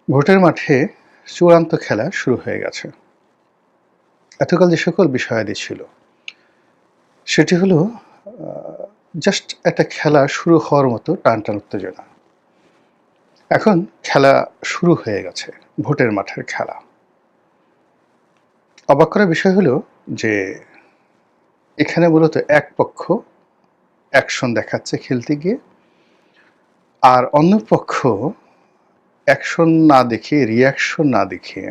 ভোটের মাঠে চূড়ান্ত খেলা শুরু হয়ে গেছে। এতকাল যে সকল বিষয়াদি ছিল, সেটি হলো জাস্ট একটা খেলা শুরু হওয়ার মতো টানটান উত্তেজনা। এখন খেলা শুরু হয়ে গেছে, ভোটের মাঠের খেলা। অবাক করার বিষয় হলো যে এখানে মূলত এক পক্ষ অ্যাকশন দেখাচ্ছে খেলতে গিয়ে, আর অন্য পক্ষ অ্যাকশন না দেখিয়ে, রিঅ্যাকশন না দেখিয়ে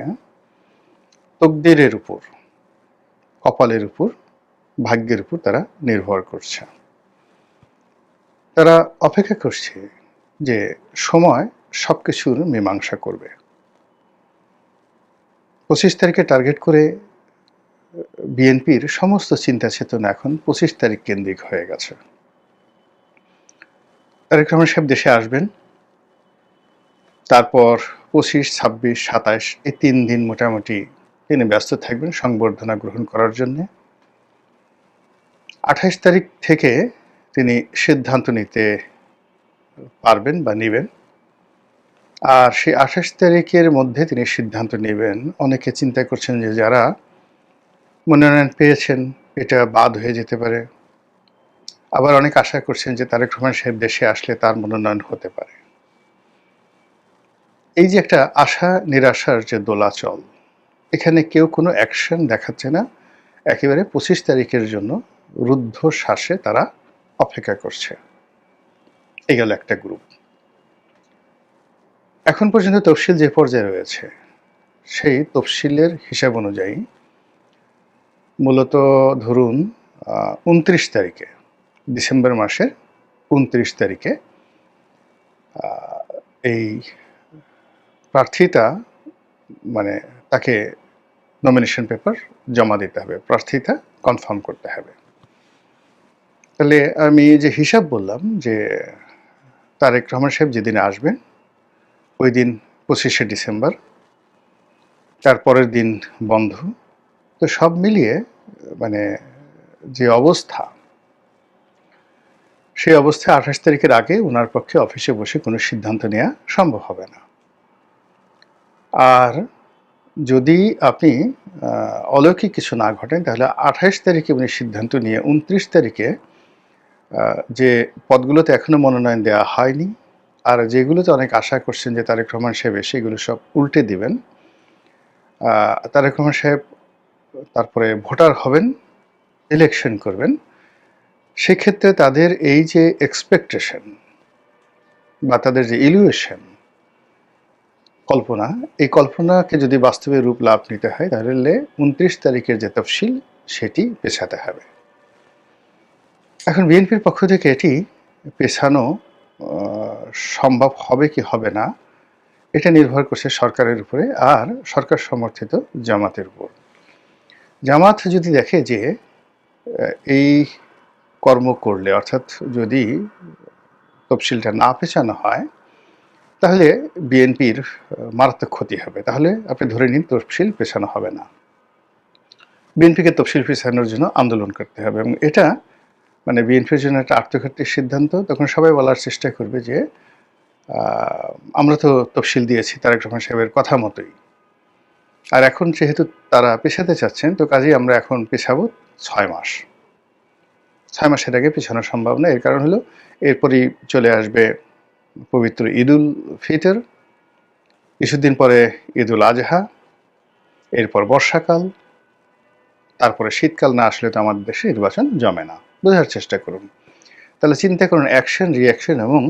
তকদিরের উপর, কপালের উপর, ভাগ্যের উপর তারা নির্ভর করছে। তারা অপেক্ষা করছে যে সময় সবকিছুর মীমাংসা করবে। ২৫ তারিখে টার্গেট করে বিএনপির সমস্ত চিন্তা চেতনা এখন ২৫ তারিখ কেন্দ্রিক হয়ে গেছে। তারেক রহমান সাহেব দেশে আসবেন, তারপর ২৫, ২৬, ২৭ এই ৩ দিন মোটামুটি তিনি ব্যস্ত থাকবেন সংবর্ধনা গ্রহণ করার জন্যে। ২৮ তারিখ থেকে তিনি সিদ্ধান্ত নিতে পারবেন বা নিবেন। আর সেই ২৮ তারিখের মধ্যে তিনি সিদ্ধান্ত নেবেন। অনেকে চিন্তা করছেন যে যারা মনোনয়ন পেয়েছেন এটা বাদ হয়ে যেতে পারে। আবার অনেক আশা করছেন যে তারেক রহমান সাহেব দেশে আসলে তার মনোনয়ন হতে পারে। এই যে একটা আশা নিরাশার যে দোলাচল, এখানে কেউ কোনো অ্যাকশন দেখাচ্ছে না। একেবারে ২৫ তারিখের জন্য রুদ্ধশ্বাসে তারা অপেক্ষা করছে। এই গেল একটা গ্রুপ। এখন পর্যন্ত তফসিল যে পর্যায়ে রয়েছে, সেই তফসিলের হিসাব অনুযায়ী মূলত ধরুন ২৯ তারিখে, ডিসেম্বর মাসের ২৯ তারিখে এই প্রার্থীতা মানে তাকে নমিনেশন পেপার জমা দিতে হবে, প্রার্থীতা কনফার্ম করতে হবে। তাহলে আমি যে হিসাব বললাম যে তারেক রহমান সাহেব যেদিন আসবেন ওই দিন ২৫শে ডিসেম্বর, তারপরের দিন বন্ধ। তো সব মিলিয়ে মানে যে অবস্থা, সেই অবস্থায় ২৮ তারিখের আগে ওনার পক্ষে অফিসে বসে কোনো সিদ্ধান্ত নেওয়া সম্ভব হবে না। আর যদি আপনি অলৌকিক কিছু না ঘটেন, তাহলে ২৮ তারিখে উনি সিদ্ধান্ত নিয়ে ২৯ তারিখে যে পদগুলোতে এখনো মনোনয়ন দেওয়া হয়নি, আর যেগুলোতে অনেক আশা করছেন যে তারেক রহমান সাহেব এসে এগুলো সব উল্টে দিবেন, তারেক রহমান সাহেব তারপরে ভোটার হবেন, ইলেকশন করবেন। সেক্ষেত্রে তাদের এই যে এক্সপেকটেশন বা তাদের যে ইলিউশন, কল্পনা, এই কল্পনাকে যদি বাস্তবে রূপ লাভ নিতে হয়, তাহলে ২৯ তারিখের যে তফসিল সেটি পেছাতে হবে। এখন বিএনপির পক্ষ থেকে এটি পেছানো সম্ভব হবে কি হবে না, এটা নির্ভর করছে সরকারের উপরে আর সরকার সমর্থিত জামাতের উপর। জামাত যদি দেখে যে এই কর্ম করলে, অর্থাৎ যদি তফসিলটা না পেছানো হয়, তাহলে বিএনপির মারাত্মক ক্ষতি হবে। তাহলে আপনি ধরে নিন তফসিল পেছানো হবে না। বিএনপিকে তফসিল পেছানোর জন্য আন্দোলন করতে হবে, এবং এটা মানে বিএনপির জন্য একটা আত্মঘাতীর সিদ্ধান্ত। তখন সবাই বলার চেষ্টা করবে যে আমরা তো তফসিল দিয়েছি তারেক রহমান সাহেবের কথা মতোই, আর এখন যেহেতু তারা পেছাতে চাচ্ছেন, তো কাজেই আমরা এখন পেছাবো ৬ মাস। ৬ মাসের আগে পেছানো সম্ভব না। এর কারণ হলো এরপরই চলে আসবে পবিত্র ঈদুল ফিতর, কিছুদিন পরে ঈদুল আজহা, এরপর বর্ষাকাল, তারপরে শীতকাল না আসলে তো আমাদের দেশে নির্বাচন জমে না। বোঝার চেষ্টা করুন। তাহলে চিন্তা করুন অ্যাকশন, রিঅ্যাকশন এবং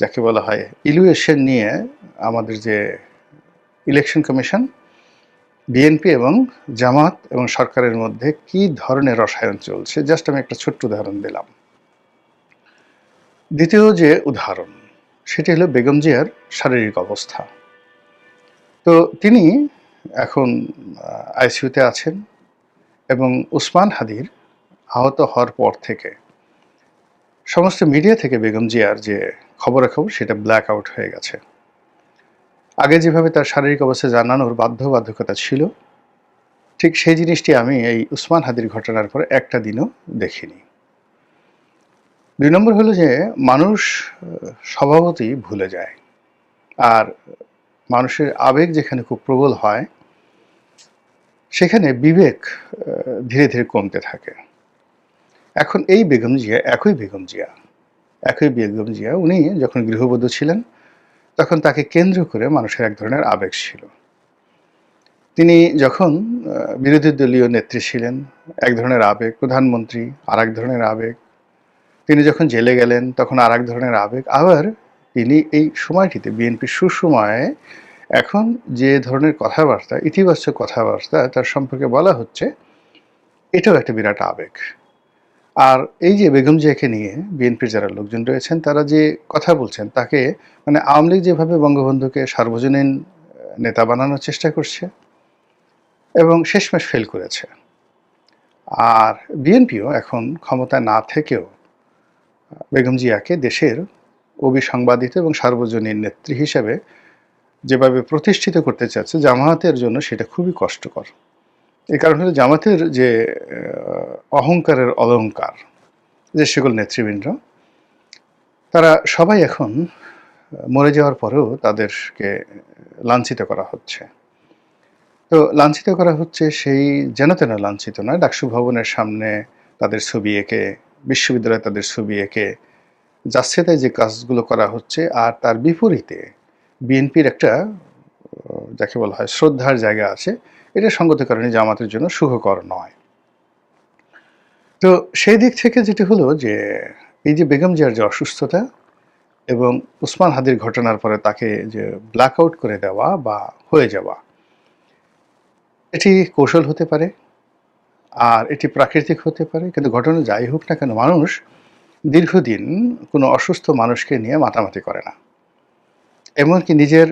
যাকে বলা হয় ইলুয়েশন নিয়ে আমাদের যে ইলেকশন কমিশন, বিএনপি এবং জামাত এবং সরকারের মধ্যে কি ধরনের রসায়ন চলছে, জাস্ট আমি একটা ছোট্ট উদাহরণ দিলাম। দ্বিতীয় যে উদাহরণ, সেটি হলো বেগম জিয়ার শারীরিক অবস্থা। তো তিনি এখন আইসিইউতে আছেন, এবং ওসমান হাদির আহত হওয়ার পর থেকে সমস্ত মিডিয়া থেকে বেগম জিয়ার যে খবরাখবর সেটা ব্ল্যাক আউট হয়ে গেছে। আগে যেভাবে তার শারীরিক অবস্থা জানানোর বাধ্যবাধকতা ছিল, ঠিক সেই জিনিসটি আমি এই ওসমান হাদির ঘটনার পরে একটা দিনও দেখিনি। ২ নম্বর হলো যে মানুষ স্বভাবতই ভুলে যায়, আর মানুষের আবেগ যেখানে খুব প্রবল হয়, সেখানে বিবেক ধীরে ধীরে কমতে থাকে। এখন এই একই বেগম জিয়া উনি যখন গৃহবধূ ছিলেন, তখন তাকে কেন্দ্র করে মানুষের এক ধরনের আবেগ ছিল। তিনি যখন বিরোধী দলীয় নেত্রী ছিলেন, এক ধরনের আবেগ, প্রধানমন্ত্রী আরেক ধরনের আবেগ, তিনি যখন জেলে গেলেন তখন আরেক ধরনের আবেগ। আবার তিনি এই সময়টিতে বিএনপির সুসময়ে এখন যে ধরনের কথাবার্তা, ইতিবাচক কথাবার্তা তার সম্পর্কে বলা হচ্ছে, এটাও একটা বিরাট আবেগ। আর এই যে বেগম জিয়াকে নিয়ে বিএনপির যারা লোকজন রয়েছেন তারা যে কথা বলছেন, তাকে মানে আওয়ামী লীগ যেভাবে বঙ্গবন্ধুকে সার্বজনীন নেতা বানানোর চেষ্টা করছে এবং শেষমেশ ফেল করেছে, আর বিএনপিও এখন ক্ষমতায় না থেকেও বেগম জিয়াকে দেশের অবিসংবাদিত এবং সার্বজনীন নেত্রী হিসেবে যেভাবে প্রতিষ্ঠিত করতে চাচ্ছে, জামায়াতের জন্য সেটা খুবই কষ্টকর। এই কারণ হলো জামাতের যে অহংকারের অলংকার, যে সকল নেতৃবৃন্দ, তারা সবাই এখন মরে যাওয়ার পরেও তাদেরকে লাঞ্ছিত করা হচ্ছে। তো লাঞ্ছিত করা হচ্ছে সেই যেন তেন লাঞ্ছিত নয়, ডাকসু ভবনের সামনে তাদের ছবি এঁকে, বিশ্ববিদ্যালয়ে তাদের ছবি এঁকে যাচ্ছে তাই যে কাজগুলো করা হচ্ছে, আর তার বিপরীতে বিএনপির একটা যাকে বলা হয় শ্রদ্ধার জায়গা আছে, এটা সঙ্গত কারণে জামাতের জন্য সুখকর নয়। তো সেই দিক থেকে যেটা হলো যে এই যে বেগম জিয়ার যে অসুস্থতা এবং উসমান হাদির ঘটনার পরে তাকে যে ব্ল্যাক আউট করে দেওয়া বা হয়ে যাওয়া, এটি কৌশল হতে পারে আর এটি প্রাকৃতিক হতে পারে, কিন্তু ঘটনা যাই হোক না কেন, মানুষ দীর্ঘদিন কোনো অসুস্থ মানুষকে নিয়ে মাতামাতি করে না। এমনকি নিজের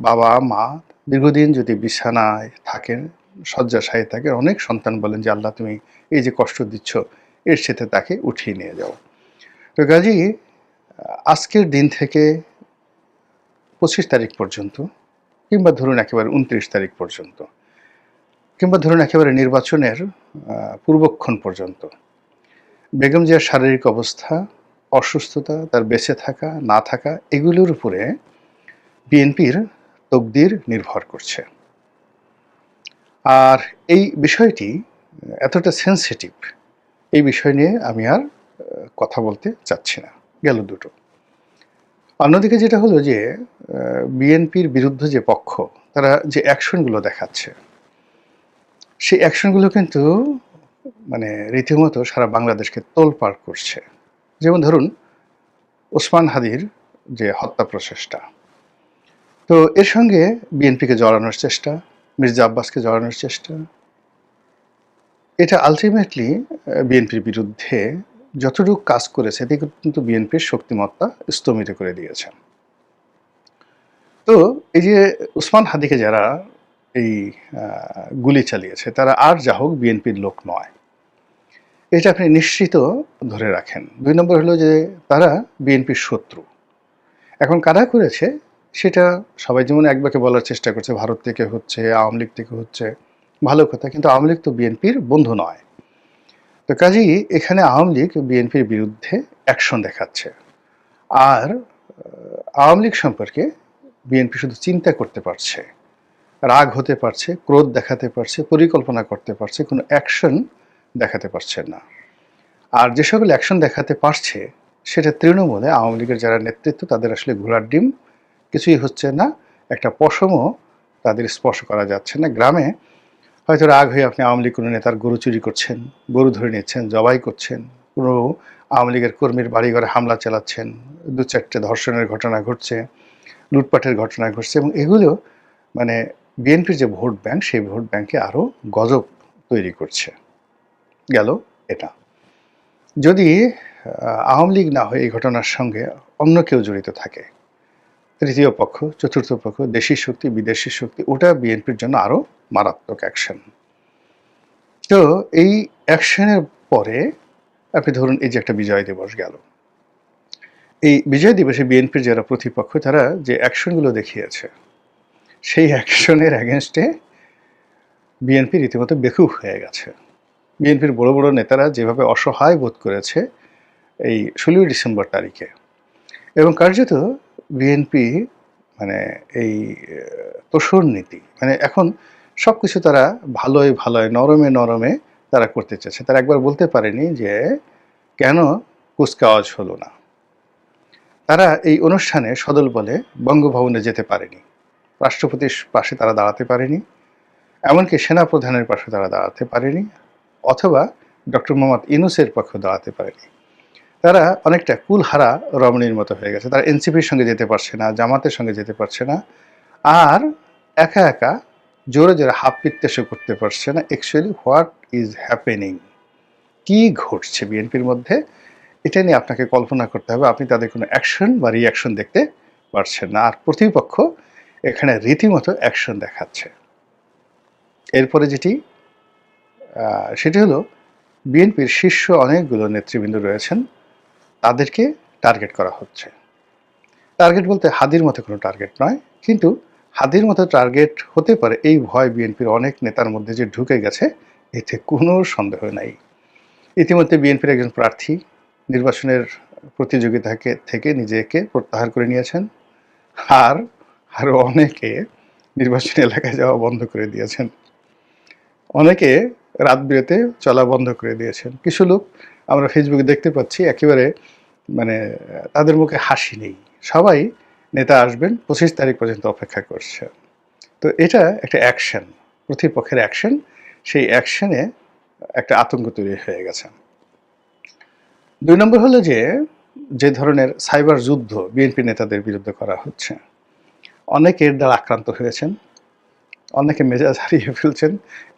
বাবা মা দীর্ঘদিন যদি বিছানায় থাকেন, শয্যাশায়ী থাকেন, অনেক সন্তান বলেন যে আল্লাহ তুমি এই যে কষ্ট দিচ্ছ, এর সাথে তাকে উঠিয়ে নিয়ে যাও। তো কাজেই আজকের দিন থেকে 25 তারিখ পর্যন্ত, কিংবা ধরুন একেবারে 29 তারিখ পর্যন্ত, কিংবা ধরুন একেবারে নির্বাচনের পূর্বক্ষণ পর্যন্ত বেগম জিয়ার শারীরিক অবস্থা, অসুস্থতা, তার বেঁচে থাকা না থাকা, এগুলোর উপরে বিএনপির তকদির নির্ভর করছে। আর এই বিষয়টি এতটা সেন্সিটিভ, এই বিষয় নিয়ে আমি আর কথা বলতে চাচ্ছি না। গেল দুটো। অন্যদিকে যেটা হলো যে বিএনপির বিরুদ্ধে যে পক্ষ, তারা যে অ্যাকশনগুলো দেখাচ্ছে, সেই অ্যাকশনগুলো কিন্তু মানে রীতিমতো সারা বাংলাদেশকে তোলপাড় করছে। যেমন ধরুন ওসমান হাদির যে হত্যা প্রচেষ্টা, তো এর সঙ্গে বিএনপিকে জড়ানোর চেষ্টা, মির্জা আব্বাসকে জড়ানোর চেষ্টা, এটা আলটিমেটলি বিএনপির বিরুদ্ধে যতটুকু কাজ করেছে এতে কিন্তু বিএনপির শক্তিমত্তা স্তমিত করে দিয়েছে। তো এই যে ওসমান হাদিকে যারা এই গুলি চালিয়েছে, তারা আর যা হোক বিএনপির লোক নয়, এটা আপনি নিশ্চিত ধরে রাখেন। 2 নম্বর হলো যে তারা বিএনপির শত্রু। এখন কারা করেছে সেটা সবাই যেমন একবাকে বলার চেষ্টা করছে, ভারত থেকে হচ্ছে, আওয়ামী লীগ থেকে হচ্ছে, ভালো কথা, কিন্তু আওয়ামী লীগ তো বিএনপির বন্ধু নয়। তো কাজেই এখানে আওয়ামী লীগ বিএনপির বিরুদ্ধে অ্যাকশন দেখাচ্ছে, আর আওয়ামী লীগ সম্পর্কে বিএনপি শুধু চিন্তা করতে পারছে, রাগ হতে পারছে, ক্রোধ দেখাতে পারছে, পরিকল্পনা করতে পারছে, কোনো অ্যাকশন দেখাতে পারছে না। আর যে সকল অ্যাকশন দেখাতে পারছে সেটা তৃণমূলে আওয়ামী লীগের যারা নেতৃত্ব, তাদের আসলে ঘোড়ার ডিম, কিছুই হচ্ছে না, একটা পশমও তাদের স্পর্শ করা যাচ্ছে না। গ্রামে হয়তো রাগ হয়ে আপনি আওয়ামী লীগ কোনো নেতার গরু চুরি করছেন, গরু ধরে নিচ্ছেন, জবাই করছেন, কোনো আওয়ামী লীগের কর্মীর বাড়িঘরে হামলা চালাচ্ছেন, 2-4টে ধর্ষণের ঘটনা ঘটছে, লুটপাটের ঘটনা ঘটছে, এবং এগুলো মানে বিএনপির যে ভোট ব্যাংক, সেই ভোট ব্যাংকে আরও গজব তৈরি করছে। গেল এটা। যদি আওয়ামী লীগ না হয়ে এই ঘটনার সঙ্গে অন্য কেউ জড়িত থাকে, তৃতীয় পক্ষ, চতুর্থ পক্ষ, দেশি শক্তি, বিদেশি শক্তি, ওটা বিএনপির জন্য আরও মারাত্মক অ্যাকশন। তো এই অ্যাকশনের পরে আপনি ধরুন এই যে একটা বিজয় দিবস গেল, এই বিজয় দিবসে বিএনপির যারা প্রতিপক্ষ, তারা যে অ্যাকশনগুলো দেখিয়েছে, সেই অ্যাকশনের অ্যাগেনস্টে বিএনপি রীতিমতো বেকুব হয়ে গেছে। বিএনপির বড় বড় নেতারা যেভাবে অসহায় বোধ করেছে এই 16ই ডিসেম্বর তারিখে, এবং কার্যত বিএনপি মানে এই তোষণ নীতি, মানে এখন সবকিছু তারা ভালোয় ভালোয় নরমে নরমে তারা করতে চাচ্ছে। তারা একবার বলতে পারেনি যে কেন কুচকাওয়াজ হলো না। তারা এই অনুষ্ঠানে সদল বলে বঙ্গভবনে যেতে পারেনি, রাষ্ট্রপতির পাশে তারা দাঁড়াতে পারেনি, এমনকি সেনাপ্রধানের পাশে তারা দাঁড়াতে পারেনি, অথবা ডক্টর মোহাম্মদ ইউনূসের পক্ষে দাঁড়াতে পারেনি। তারা অনেকটা কুলহারা রমণীর মতো হয়ে গেছে। তারা এনসিপির সঙ্গে যেতে পারছে না, জামাতের সঙ্গে যেতে পারছে না, আর একা একা জোরে জোরে হাত পিত্তেশও করতে পারছে না। অ্যাকচুয়ালি হোয়াট ইজ হ্যাপেনিং, কি ঘটছে বিএনপির মধ্যে, এটা নিয়ে আপনাকে কল্পনা করতে হবে। আপনি তাদের কোনো অ্যাকশন বা রিয়াকশন দেখতে পারছেন না, আর প্রতিপক্ষ এখানে রীতিমতো অ্যাকশন দেখাচ্ছে। এরপরে যেটি সেটি হলো বিএনপির শীর্ষ অনেকগুলো নেতৃবৃন্দ রয়েছেন, তাদেরকে টার্গেট করা হচ্ছে। টার্গেট বলতে হাদির মতো কোনো টার্গেট নয়, কিন্তু হাদির মতো টার্গেট হতে পারে এই ভয় বিএনপির অনেক নেতার মধ্যে যে ঢুকে গেছে, এতে কোনো সন্দেহ নাই। ইতিমধ্যে বিএনপির একজন প্রার্থী নির্বাচনের প্রতিযোগিতা থেকে নিজেকে প্রত্যাহার করে নিয়েছেন, আর আরও অনেকে নির্বাচনী এলাকায় যাওয়া বন্ধ করে দিয়েছেন, অনেকে রাত বিরেতে চলা বন্ধ করে দিয়েছেন। কিছু লোক আমরা ফেসবুকে দেখতে পাচ্ছি একেবারে মানে তাদের মুখে হাসি নেই, সবাই নেতা আসবেন 25 তারিখ পর্যন্ত অপেক্ষা করছে। তো এটা একটা অ্যাকশন, প্রতিপক্ষের অ্যাকশন, সেই অ্যাকশনে একটা আতঙ্ক তৈরি হয়ে গেছে। 2 নম্বর হলো যে ধরনের সাইবার যুদ্ধ বিএনপি নেতাদের বিরুদ্ধে করা হচ্ছে, অনেকে এর দ্বারা আক্রান্ত হয়েছেন, অনেকে মেজাজ হারিয়ে ফেলছেন।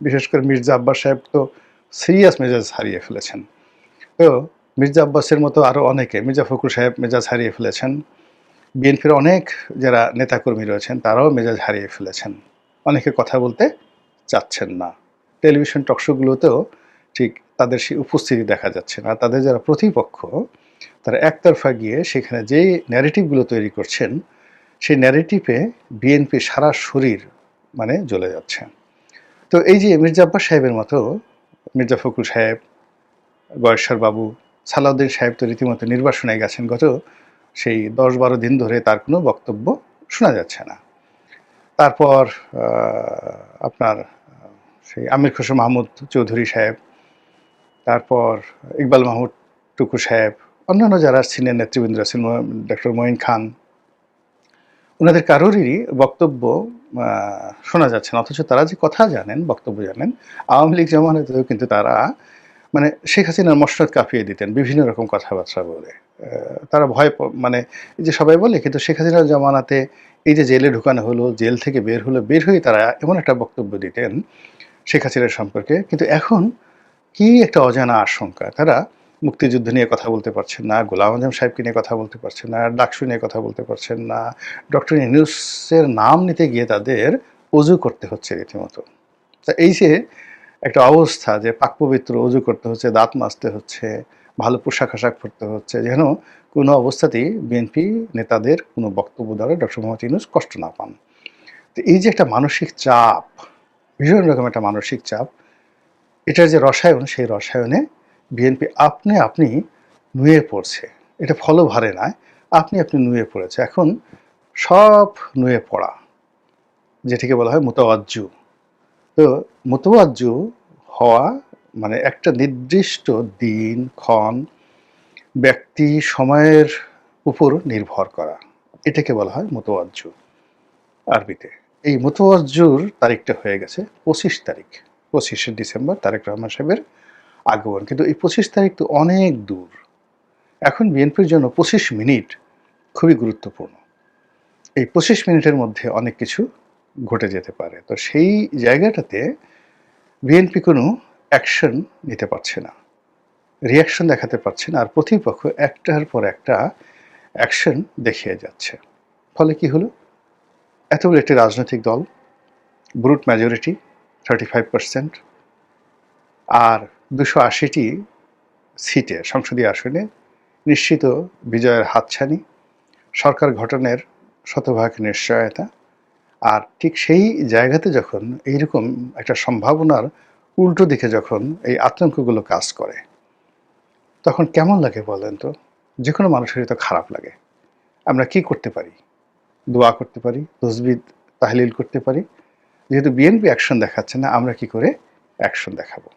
বিশেষ করে মির্জা আব্বাস সাহেব তো সিরিয়াস মেজাজ হারিয়ে ফেলেছেন। তো মির্জা আব্বাসের মতো আরও অনেকে, মির্জা ফখরুল সাহেব মেজাজ হারিয়ে ফেলেছেন, বিএনপির অনেক যারা নেতাকর্মী রয়েছেন তারাও মেজাজ হারিয়ে ফেলেছেন, অনেকে কথা বলতে চাচ্ছেন না। টেলিভিশন টকশোগুলোতেও ঠিক তাদের সেই উপস্থিতি দেখা যাচ্ছে না। তাদের যারা প্রতিপক্ষ তারা একতরফা গিয়ে সেখানে যে ন্যারেটিভগুলো তৈরি করছেন, সেই ন্যারেটিভে বিএনপি সারা শরীর মানে জ্বলে যাচ্ছে। তো এই যে মির্জা আব্বাস সাহেবের মতো, মির্জা ফখরুল সাহেব, গয়েশ্বর বাবু, সালাউদ্দিন সাহেব তো রীতিমতো নির্বাসনে গেছেন, গত সেই 10-12 দিন ধরে তার কোনো বক্তব্য শোনা যাচ্ছে না। তারপর আপনার সেই আমির খসরু মাহমুদ চৌধুরী সাহেব, তারপর ইকবাল মাহমুদ টুকু সাহেব, অন্যান্য যারা সিনিয়র নেতৃবৃন্দ আছেন, ডক্টর মঈন খান, ওনাদের কারোরই বক্তব্য শোনা যাচ্ছে না। অথচ তারা যে কথা জানেন, বক্তব্য জানেন, আওয়ামী লীগ জামানাতেও কিন্তু তারা মানে শেখ হাসিনার মসনদ কাঁপিয়ে দিতেন বিভিন্ন রকম কথাবার্তা বলে। তারা ভয় মানে এই যে সবাই বলে, কিন্তু শেখ হাসিনার জামানাতে এই যে জেলে ঢুকানো হলো, জেল থেকে বের হলো, বের হয়ে তারা এমন একটা বক্তব্য দিতেন শেখ হাসিনার সম্পর্কে। কিন্তু এখন কি একটা অজানা আশঙ্কা, তারা মুক্তিযুদ্ধ নিয়ে কথা বলতে পারছেন না, গোলাম আজম সাহেবকে নিয়ে কথা বলতে পারছেন না, ডাকসু নিয়ে কথা বলতে পারছেন না, ডক্টর ইউনূসের নাম নিতে গিয়ে তাদের অজু করতে হচ্ছে রীতিমতো। তা এই যে একটা অবস্থা, যে পাক পবিত্র অজু করতে হচ্ছে, দাঁত মাজতে হচ্ছে, ভালো পোশাক আশাক পরতে হচ্ছে, যেন কোনো অবস্থাতেই বিএনপি নেতাদের কোনো বক্তব্য দ্বারা ডক্টর মোহাম্মদ ইউনূস কষ্ট না পান। তো এই যে একটা মানসিক চাপ, ভীষণ রকম একটা মানসিক চাপ, এটার যে রসায়ন, সেই রসায়নে বিএনপি আপনি নুয়ে পড়ছে। এটা ফলভারে নয়, আপনি নুয়ে পড়েছে। এখন সব নুয়ে পড়া, যেটিকে বলা হয় মুতাওয়াজ্জু। তো মুতাওয়াজ্জু হওয়া মানে একটা নির্দিষ্ট দিন, ক্ষণ, ব্যক্তি, সময়ের উপর নির্ভর করা, এটাকে বলা হয় মুতাওয়াজ্জু আরবিতে। এই মুতাওয়াজ্জুর তারিখটা হয়ে গেছে 25 তারিখ, 25শে ডিসেম্বর তারেক রহমান সাহেবের আগমন। কিন্তু এই 25 তারিখ তো অনেক দূর। এখন বিএনপির জন্য 25 মিনিট খুবই গুরুত্বপূর্ণ। এই 25 মিনিটের মধ্যে অনেক কিছু ঘটে যেতে পারে। তো সেই জায়গাটাতে বিএনপি কোনো অ্যাকশন নিতে পারছে না, রিয়াকশন দেখাতে পারছে না, আর প্রতিপক্ষ একটার পর একটা অ্যাকশন দেখিয়ে যাচ্ছে। ফলে কি হলো, এত বড় একটি রাজনৈতিক দল, ব্রুট মেজরিটি 35%, আর 280টি সিটে, সংসদীয় আসনে নিশ্চিত বিজয়ের হাতছানি, সরকার গঠনের শতভাগ নিশ্চয়তা, আর ঠিক সেই জায়গাতে যখন এইরকম একটা সম্ভাবনার উল্টো দিকে যখন এই আতঙ্কগুলো কাজ করে, তখন কেমন লাগে বলেন তো? যে কোনো মানুষেরই তো খারাপ লাগে। আমরা কি করতে পারি? দোয়া করতে পারি, তসবিহ তাহলিল করতে পারি। যেহেতু বিএনপি অ্যাকশন দেখাচ্ছে না, আমরা কি করে অ্যাকশন দেখাবো?